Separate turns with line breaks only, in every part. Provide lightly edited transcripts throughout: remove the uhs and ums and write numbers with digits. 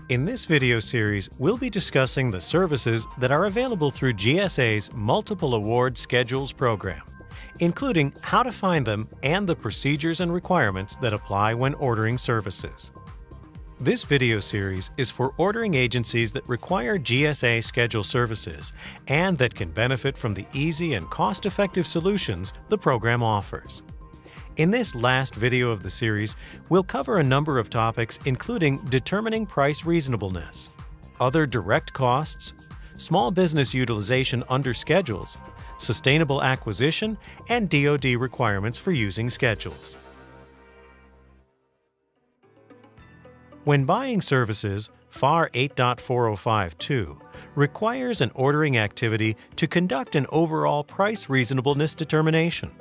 In this video series, we'll be discussing the services that are available through GSA's Multiple Award Schedules program, including how to find them and the procedures and requirements that apply when ordering services. This video series is for ordering agencies that require GSA schedule services and that can benefit from the easy and cost-effective solutions the program offers. In this last video of the series, we'll cover a number of topics including determining price reasonableness, other direct costs, small business utilization under schedules, sustainable acquisition, and DoD requirements for using schedules. When buying services, FAR 8.405(2) requires an ordering activity to conduct an overall price reasonableness determination.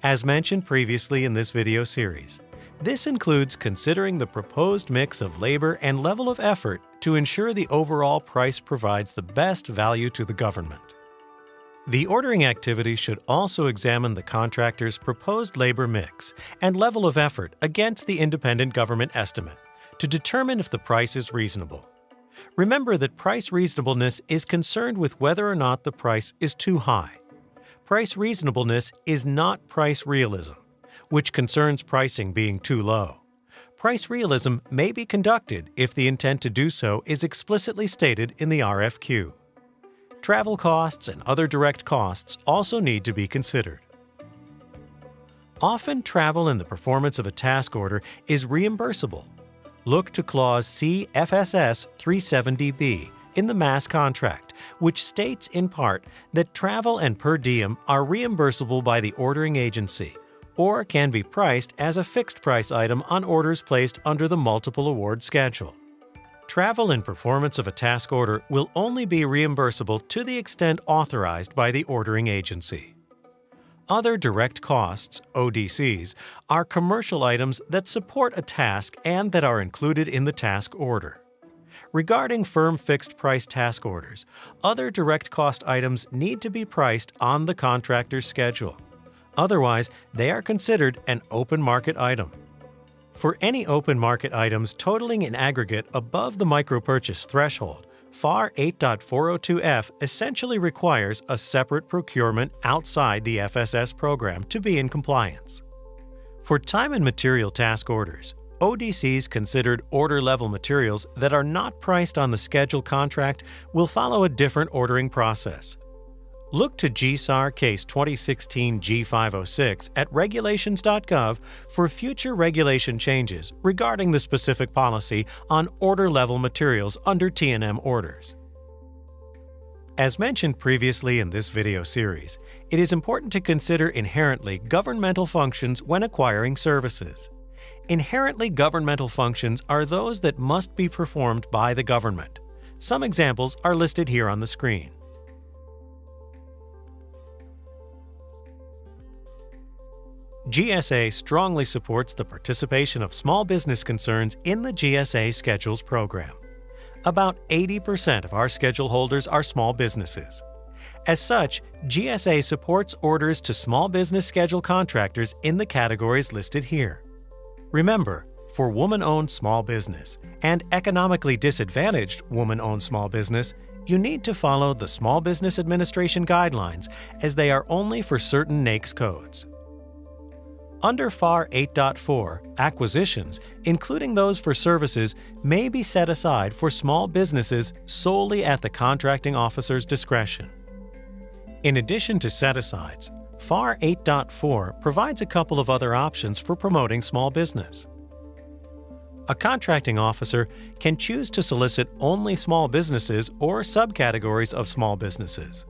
As mentioned previously in this video series, this includes considering the proposed mix of labor and level of effort to ensure the overall price provides the best value to the government. The ordering activity should also examine the contractor's proposed labor mix and level of effort against the independent government estimate to determine if the price is reasonable. Remember that price reasonableness is concerned with whether or not the price is too high. Price reasonableness is not price realism, which concerns pricing being too low. Price realism may be conducted if the intent to do so is explicitly stated in the RFQ. Travel costs and other direct costs also need to be considered. Often, travel in the performance of a task order is reimbursable. Look to Clause CFSS 370B in the MAS contract, which states in part that travel and per diem are reimbursable by the ordering agency or can be priced as a fixed price item on orders placed under the multiple award schedule. Travel in performance of a task order will only be reimbursable to the extent authorized by the ordering agency. Other direct costs, ODCs, are commercial items that support a task and that are included in the task order. Regarding firm fixed-price task orders, other direct cost items need to be priced on the contractor's schedule. Otherwise, they are considered an open market item. For any open market items totaling in aggregate above the micro-purchase threshold, FAR 8.402F essentially requires a separate procurement outside the FSS program to be in compliance. For time and material task orders, ODCs considered order-level materials that are not priced on the schedule contract will follow a different ordering process. Look to GSAR Case 2016 G506 at regulations.gov for future regulation changes regarding the specific policy on order-level materials under T&M orders. As mentioned previously in this video series, it is important to consider inherently governmental functions when acquiring services. Inherently governmental functions are those that must be performed by the government. Some examples are listed here on the screen. GSA strongly supports the participation of small business concerns in the GSA Schedules program. About 80% of our schedule holders are small businesses. As such, GSA supports orders to small business schedule contractors in the categories listed here. Remember, for woman-owned small business and economically disadvantaged woman-owned small business, you need to follow the Small Business Administration guidelines as they are only for certain NAICS codes. Under FAR 8.4, acquisitions, including those for services, may be set aside for small businesses solely at the contracting officer's discretion. In addition to set-asides, FAR 8.4 provides a couple of other options for promoting small business. A contracting officer can choose to solicit only small businesses or subcategories of small businesses.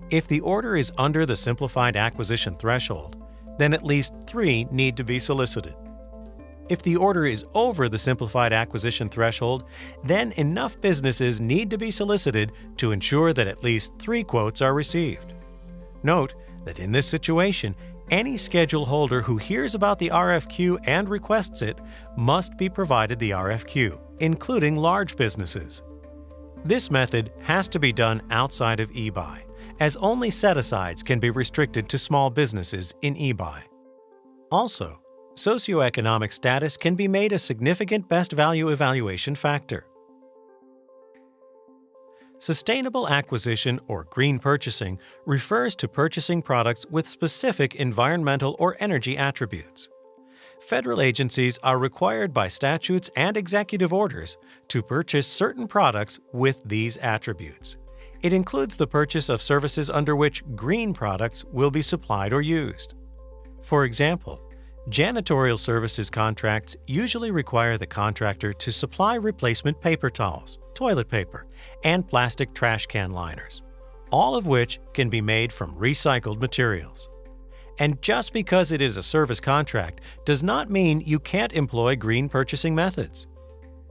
If the order is under the simplified acquisition threshold, then at least 3 need to be solicited. If the order is over the simplified acquisition threshold, then enough businesses need to be solicited to ensure that at least 3 quotes are received. Note that in this situation, any schedule holder who hears about the RFQ and requests it must be provided the RFQ, including large businesses. This method has to be done outside of eBuy, as only set-asides can be restricted to small businesses in eBuy. Also, socioeconomic status can be made a significant best value evaluation factor. Sustainable acquisition or green purchasing refers to purchasing products with specific environmental or energy attributes. Federal agencies are required by statutes and executive orders to purchase certain products with these attributes. It includes the purchase of services under which green products will be supplied or used. For example, janitorial services contracts usually require the contractor to supply replacement paper towels, toilet paper, and plastic trash can liners, all of which can be made from recycled materials. And just because it is a service contract does not mean you can't employ green purchasing methods.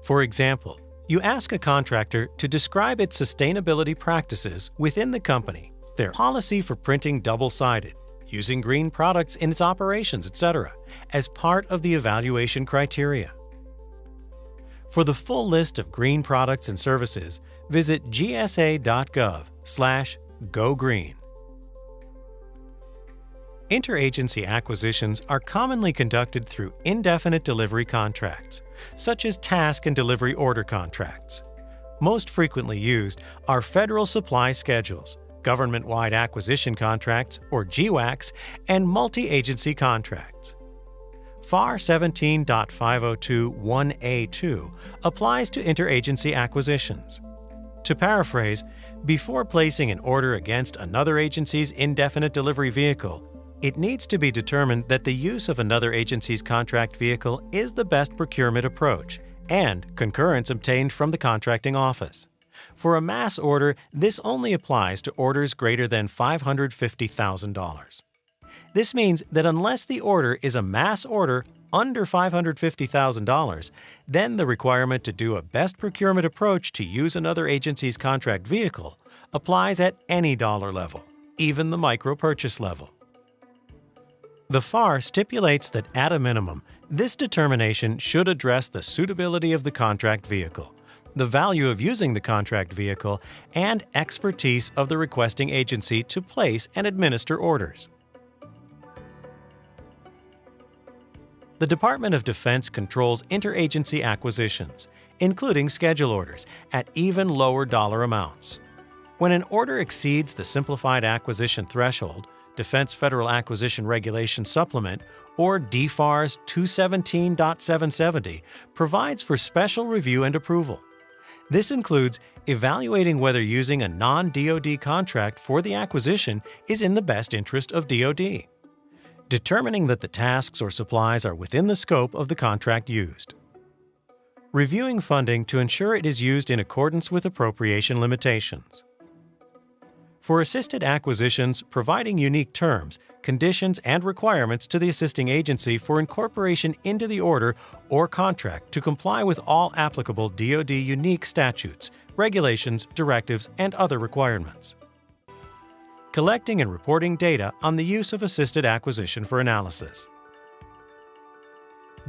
For example, you ask a contractor to describe its sustainability practices within the company, their policy for printing double-sided, using green products in its operations, etc., as part of the evaluation criteria. For the full list of green products and services, visit gsa.gov/gogreen. Interagency acquisitions are commonly conducted through indefinite delivery contracts, such as task and delivery order contracts. Most frequently used are federal supply schedules, government-wide acquisition contracts, or GWACs, and multi-agency contracts. FAR 17.5021A2 applies to interagency acquisitions. To paraphrase, before placing an order against another agency's indefinite delivery vehicle, it needs to be determined that the use of another agency's contract vehicle is the best procurement approach, and concurrence obtained from the contracting office. For a mass order, this only applies to orders greater than $550,000. This means that unless the order is a mass order under $550,000, then the requirement to do a best procurement approach to use another agency's contract vehicle applies at any dollar level, even the micro purchase level. The FAR stipulates that at a minimum, this determination should address the suitability of the contract vehicle, the value of using the contract vehicle, and expertise of the requesting agency to place and administer orders. The Department of Defense controls interagency acquisitions, including schedule orders, at even lower dollar amounts. When an order exceeds the Simplified Acquisition Threshold, Defense Federal Acquisition Regulation Supplement, or DFARS 217.770, provides for special review and approval. This includes evaluating whether using a non-DoD contract for the acquisition is in the best interest of DoD, determining that the tasks or supplies are within the scope of the contract used, reviewing funding to ensure it is used in accordance with appropriation limitations. For assisted acquisitions, providing unique terms, conditions, and requirements to the assisting agency for incorporation into the order or contract to comply with all applicable DoD unique statutes, regulations, directives, and other requirements. Collecting and reporting data on the use of assisted acquisition for analysis.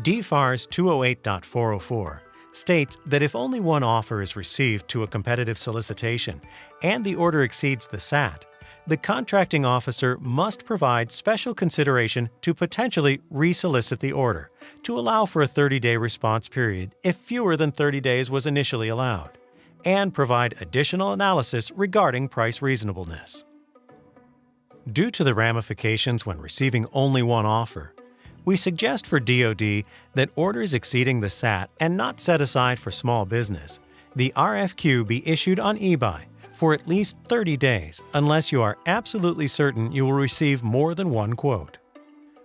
DFARS 208.404 states that if only one offer is received to a competitive solicitation and the order exceeds the SAT, the contracting officer must provide special consideration to potentially resolicit the order to allow for a 30-day response period if fewer than 30 days was initially allowed, and provide additional analysis regarding price reasonableness. Due to the ramifications when receiving only one offer, we suggest for DoD that orders exceeding the SAT and not set aside for small business, the RFQ be issued on eBuy for at least 30 days unless you are absolutely certain you will receive more than one quote.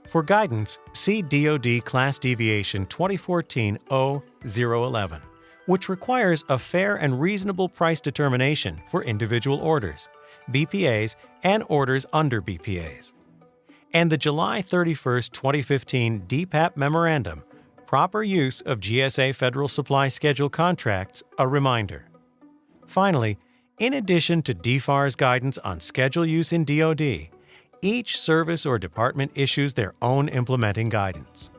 For guidance, see DoD Class Deviation 2014-0-011, which requires a fair and reasonable price determination for individual orders, BPAs, and orders under BPAs. And the July 31, 2015 DPAP Memorandum, Proper Use of GSA Federal Supply Schedule Contracts, a reminder. Finally, in addition to DFARS guidance on schedule use in DoD, each service or department issues their own implementing guidance.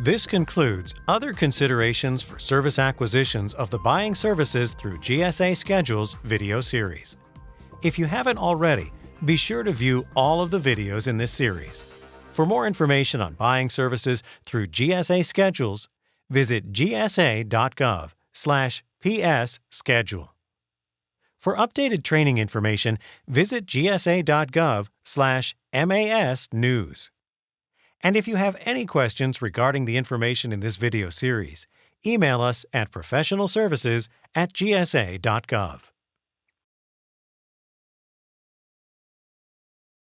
This concludes other considerations for service acquisitions of the Buying Services through GSA Schedules video series. If you haven't already, be sure to view all of the videos in this series. For more information on buying services through GSA Schedules, visit gsa.gov/ps-schedule. For updated training information, visit gsa.gov/mas-news. And if you have any questions regarding the information in this video series, email us at professionalservices@gsa.gov.